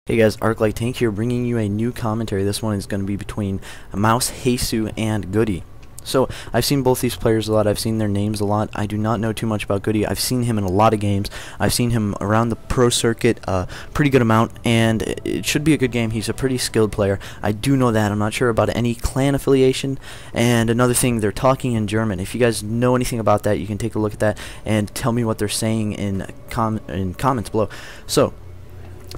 Hey guys, ArcliteTank here, bringing you a new commentary. This one is going to be between mouzHasu and GoOdy. So, I've seen both these players a lot, I've seen their names a lot. I do not know too much about GoOdy. I've seen him in a lot of games. I've seen him around the pro circuit a pretty good amount, and it should be a good game. He's a pretty skilled player. I do know that. I'm not sure about any clan affiliation. And another thing, they're talking in German. If you guys know anything about that, you can take a look at that and tell me what they're saying in comments below. So,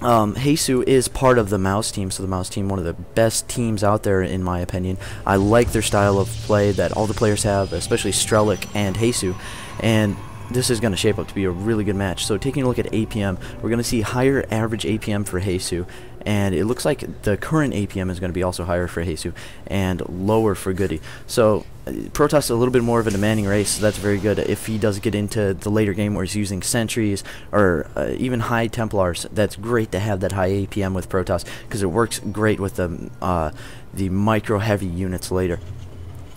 Hasu is part of the Mouse team, so the Mouse team, one of the best teams out there in my opinion. I like their style of play that all the players have, especially Strelic and Hasu, and this is going to shape up to be a really good match. So taking a look at APM, we're going to see higher average APM for Hasu, and it looks like the current APM is going to be also higher for Hasu and lower for GoOdy. So Protoss is a little bit more of a demanding race, so that's very good. If he does get into the later game where he's using sentries or even high Templars, that's great to have that high APM with Protoss because it works great with the micro heavy units later.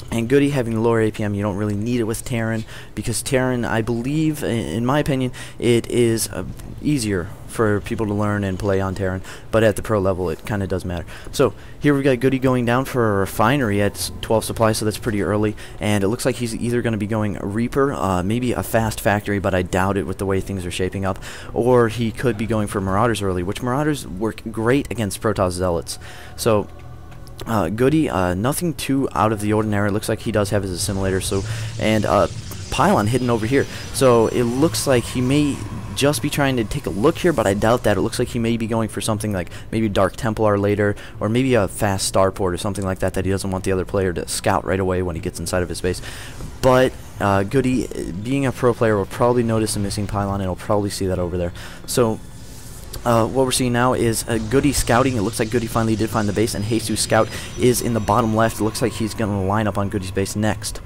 And GoOdy having lower APM, you don't really need it with Terran, because Terran, I believe, in my opinion, it is easier for people to learn and play on Terran, but at the pro level it kind of does matter. So here we've got GoOdy going down for a refinery at 12 supply, so that's pretty early, and it looks like he's either going to be going Reaper, maybe a fast factory, but I doubt it with the way things are shaping up, or he could be going for Marauders early, which Marauders work great against Protoss Zealots. So GoOdy, nothing too out of the ordinary. It looks like he does have his assimilator, so, and pylon hidden over here, so it looks like he may just be trying to take a look here, but I doubt that. It looks like he may be going for something like maybe Dark Templar later, or maybe a fast starport or something like that he doesn't want the other player to scout right away when he gets inside of his base. But GoOdy, being a pro player, will probably notice a missing pylon, and he'll probably see that over there. So what we're seeing now is GoOdy scouting. It looks like GoOdy finally did find the base, and Hasu's scout is in the bottom left. It looks like he's going to line up on GoOdy's base next.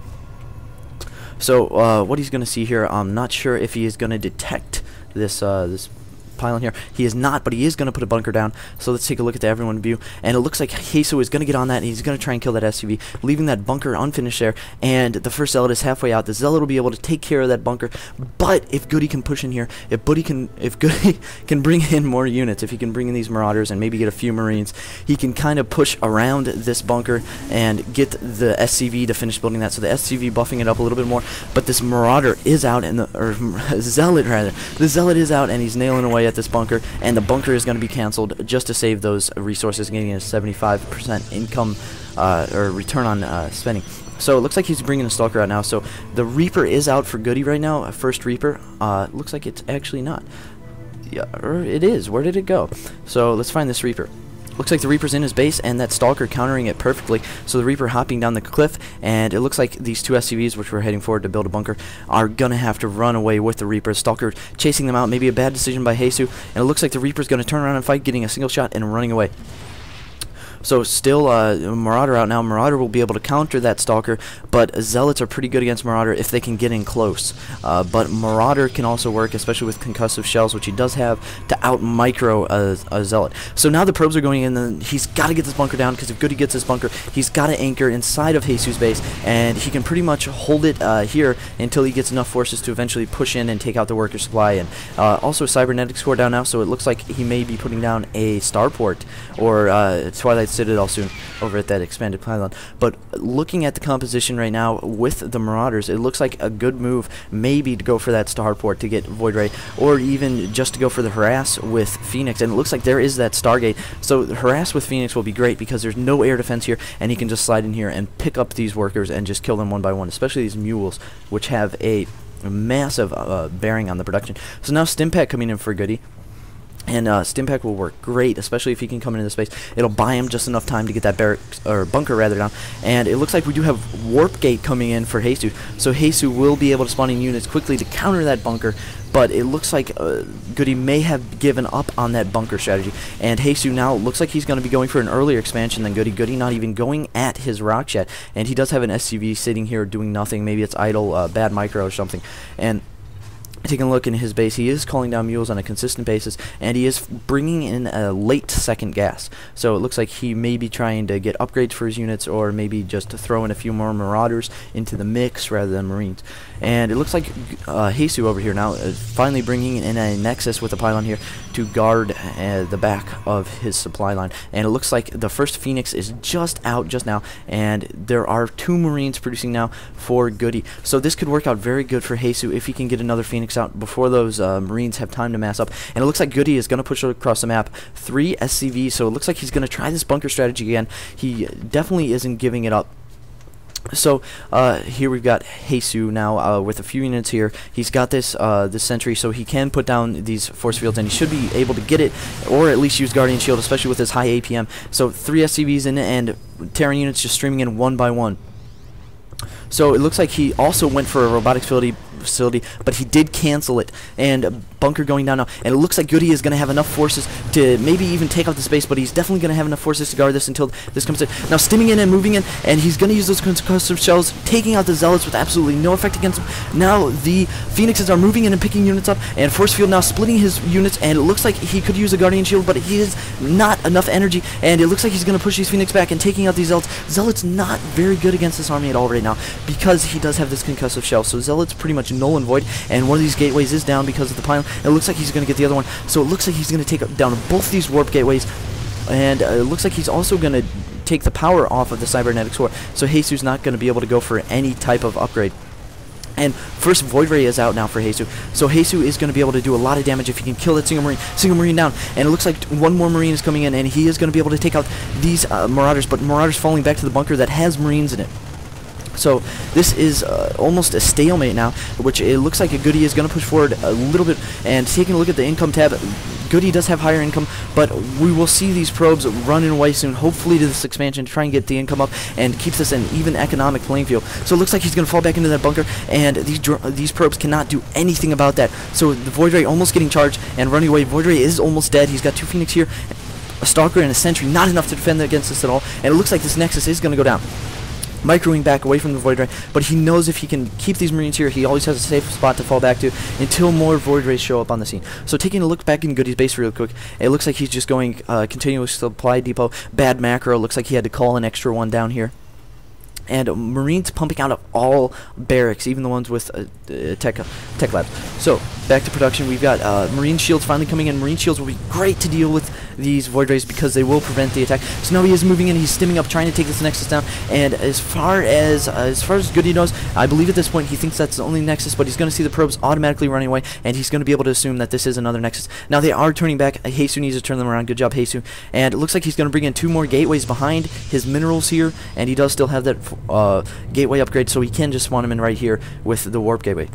So what he's going to see here, I'm not sure if he is going to detect this this pylon here. He is not, but he is going to put a bunker down. So let's take a look at the everyone view, and it looks like Hasu is going to get on that, and he's going to try and kill that SCV, leaving that bunker unfinished there, and the first Zealot is halfway out. The Zealot will be able to take care of that bunker, but if GoOdy can push in here, if GoOdy can bring in more units, if he can bring in these Marauders and maybe get a few Marines, he can kind of push around this bunker and get the SCV to finish building that. So the SCV buffing it up a little bit more, but this Marauder is out, and Zealot rather, the Zealot is out, and he's nailing away at this bunker, and the bunker is going to be cancelled just to save those resources, getting a 75% income or return on spending. So it looks like he's bringing a Stalker out now. So the Reaper is out for GoOdy right now. First Reaper. Looks like it's actually not. Yeah, or it is. Where did it go? So let's find this Reaper. Looks like the Reaper's in his base, and that Stalker countering it perfectly. So the Reaper hopping down the cliff, and it looks like these two SCVs, which were heading forward to build a bunker, are going to have to run away with the Reaper. Stalker chasing them out, maybe a bad decision by Hasu, and it looks like the Reaper's going to turn around and fight, getting a single shot and running away. So still Marauder out now. Marauder will be able to counter that Stalker, but Zealots are pretty good against Marauder if they can get in close. But Marauder can also work, especially with concussive shells, which he does have, to out-micro a Zealot. So now the probes are going in, and he's got to get this bunker down, because if GoOdy gets this bunker, he's got to anchor inside of Hasu's base, and he can pretty much hold it here until he gets enough forces to eventually push in and take out the worker supply. And also Cybernetics core down now, so it looks like he may be putting down a starport or Twilight Citadel soon over at that expanded pylon. But looking at the composition right now with the Marauders, it looks like a good move maybe to go for that starport to get Void Ray, or even just to go for the harass with Phoenix. And it looks like there is that Stargate, so the harass with Phoenix will be great because there's no air defense here, and he can just slide in here and pick up these workers and just kill them one by one, especially these mules, which have a massive bearing on the production. So now Stimpack coming in for GoOdy. And Stimpack will work great, especially if he can come into the space. It'll buy him just enough time to get that barracks, or bunker rather, down. And it looks like we do have Warp Gate coming in for Hasu. So Hasu will be able to spawn in units quickly to counter that bunker. But it looks like GoOdy may have given up on that bunker strategy. And Hasu now looks like he's going to be going for an earlier expansion than GoOdy. GoOdy not even going at his rock yet. And he does have an SCV sitting here doing nothing. Maybe it's idle, bad micro or something. And taking a look in his base, he is calling down mules on a consistent basis, and he is bringing in a late second gas. So it looks like he may be trying to get upgrades for his units, or maybe just to throw in a few more marauders into the mix rather than marines. And it looks like GoOdy over here now is finally bringing in a nexus with a pylon here to guard the back of his supply line. And it looks like the first Phoenix is just out just now, and there are 2 marines producing now for GoOdy. So this could work out very good for GoOdy if he can get another Phoenix out before those marines have time to mass up. And it looks like GoOdy is going to push across the map 3 SCVs, so it looks like he's going to try this bunker strategy again. He definitely isn't giving it up. So here we've got GoOdy now with a few units here. He's got this this sentry, so he can put down these force fields, and he should be able to get it, or at least use Guardian Shield, especially with his high APM. So 3 SCVs in, and Terran units just streaming in one by one. So it looks like he also went for a robotics facility, but he did cancel it, and bunker going down now, and it looks like GoOdy is going to have enough forces to maybe even take out the space, but he's definitely going to have enough forces to guard this until this comes in. Now stimming in and moving in, and he's going to use those concussive shells, taking out the zealots with absolutely no effect against him. Now the Phoenixes are moving in and picking units up, and force field now splitting his units, and it looks like he could use a Guardian Shield, but he has not enough energy, and it looks like he's going to push these Phoenix back and taking out these zealots. Zealots not very good against this army at all right now, because he does have this concussive shell, so zealots pretty much null and void, and one of these gateways is down because of the pylon. It looks like he's going to get the other one, so it looks like he's going to take down both these warp gateways, and it looks like he's also going to take the power off of the cybernetic sword, so GoOdy's not going to be able to go for any type of upgrade. And first Void Ray is out now for GoOdy, so GoOdy is going to be able to do a lot of damage if he can kill that single marine down. And it looks like one more marine is coming in, and he is going to be able to take out these marauders, but marauders falling back to the bunker that has marines in it. So this is almost a stalemate now, which it looks like GoOdy is going to push forward a little bit. And taking a look at the income tab, GoOdy does have higher income, but we will see these probes running away soon, hopefully to this expansion, to try and get the income up and keep this an even economic playing field. So it looks like he's going to fall back into that bunker, and these probes cannot do anything about that. So the Void Ray almost getting charged and running away. Void Ray is almost dead. He's got 2 Phoenix here, a Stalker and a Sentry, not enough to defend against this at all. And it looks like this Nexus is going to go down. Microwing back away from the Void Ray, but he knows if he can keep these marines here, he always has a safe spot to fall back to until more Void Rays show up on the scene. So taking a look back in GoOdy's base real quick, it looks like he's just going continuous supply depot. Bad macro, looks like he had to call an extra one down here. And marines pumping out of all barracks, even the ones with tech labs. So back to production, we've got marine shields finally coming in. Marine shields will be great to deal with these Void Rays because they will prevent the attack. So now he is moving in, he's stimming up, trying to take this Nexus down. And as far as GoOdy knows, I believe at this point he thinks that's the only Nexus, but he's going to see the probes automatically running away, and he's going to be able to assume that this is another Nexus. Now they are turning back. GoOdy needs to turn them around. Good job, GoOdy. And it looks like he's going to bring in 2 more gateways behind his minerals here, and he does still have that gateway upgrade, so he can just spawn him in right here with the warp gateway.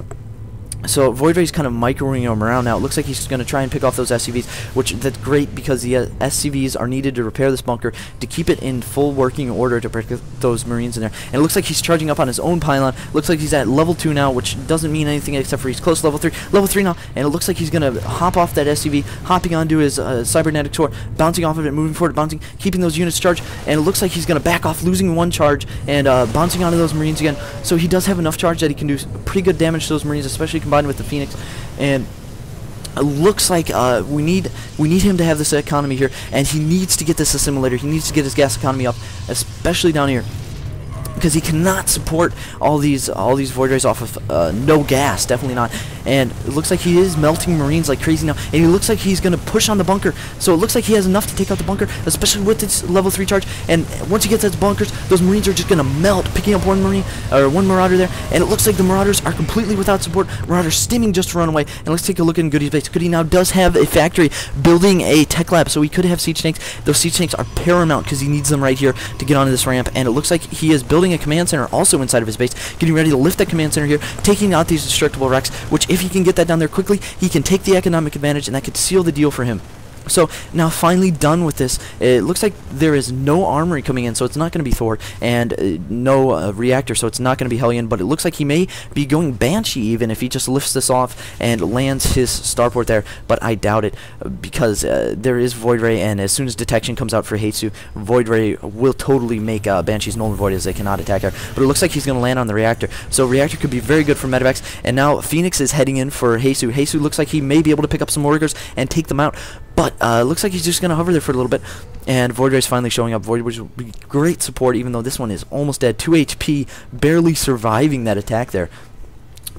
So Void Ray's kind of microing him around now. It looks like he's going to try and pick off those SCVs, which that's great because the SCVs are needed to repair this bunker to keep it in full working order to protect those marines in there. And it looks like he's charging up on his own pylon. Looks like he's at level 2 now, which doesn't mean anything except for he's close to level 3. Level 3 now, and it looks like he's going to hop off that SCV, hopping onto his cybernetic sword, bouncing off of it, moving forward, bouncing, keeping those units charged. And it looks like he's going to back off, losing 1 charge, and bouncing onto those marines again. So he does have enough charge that he can do pretty good damage to those marines, especially combined with the Phoenix. And it looks like we need him to have this economy here, and he needs to get this assimilator. He needs to get his gas economy up, especially down here, because he cannot support all these Void Rays off of no gas, definitely not. And it looks like he is melting marines like crazy now, and he looks like he's going to push on the bunker. So it looks like he has enough to take out the bunker, especially with its level 3 charge. And once he gets those bunkers, those marines are just going to melt, picking up 1 marine or 1 marauder there. And it looks like the marauders are completely without support. Marauders stimming just to run away. And let's take a look in GoOdy's base. GoOdy now does have a factory building a tech lab, so he could have siege tanks. Those siege tanks are paramount because he needs them right here to get onto this ramp. And it looks like he is building a command center also inside of his base, getting ready to lift that command center here, taking out these destructible wrecks, which if he can get that down there quickly, he can take the economic advantage, and that could seal the deal for him. So now finally done with this, it looks like there is no armory coming in, so it's not going to be Thor, and no reactor, so it's not going to be Hellion, but it looks like he may be going Banshee even if he just lifts this off and lands his starport there, but I doubt it, because there is Void Ray, and as soon as detection comes out for Hasu, Void Ray will totally make Banshees null and void as they cannot attack her, but it looks like he's going to land on the reactor, so reactor could be very good for Medivacs, and now Phoenix is heading in for Hasu. Hasu looks like he may be able to pick up some workers and take them out, but looks like he's just going to hover there for a little bit, and Void Ray's finally showing up. Void Ray will be great support, even though this one is almost dead. 2 HP, barely surviving that attack there.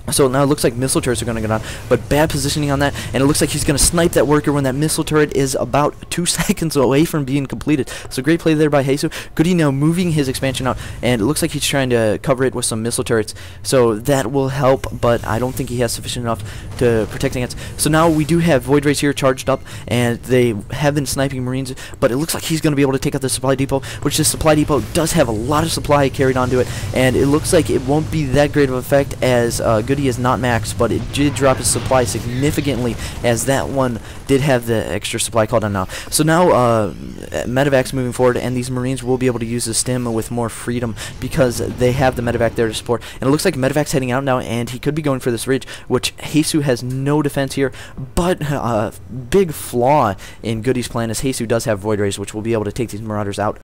So now it looks like missile turrets are going to go down, but bad positioning on that, and it looks like he's going to snipe that worker when that missile turret is about 2 seconds away from being completed. So great play there by GoOdy. GoOdy now moving his expansion out, and it looks like he's trying to cover it with some missile turrets, so that will help, but I don't think he has sufficient enough to protect against. So now we do have Void Rays here charged up, and they have been sniping Marines, but it looks like he's going to be able to take out the supply depot, which this supply depot does have a lot of supply carried onto it, and it looks like it won't be that great of an effect as GoOdy is not maxed, but it did drop his supply significantly as that one did have the extra supply called on now. So now Medivacs moving forward, and these Marines will be able to use the stim with more freedom because they have the Medivac there to support. And it looks like Medivac's heading out now, and he could be going for this ridge, which Hasu has no defense here, but big flaw in GoOdy's plan is Hasu does have Void Rays, which will be able to take these Marauders out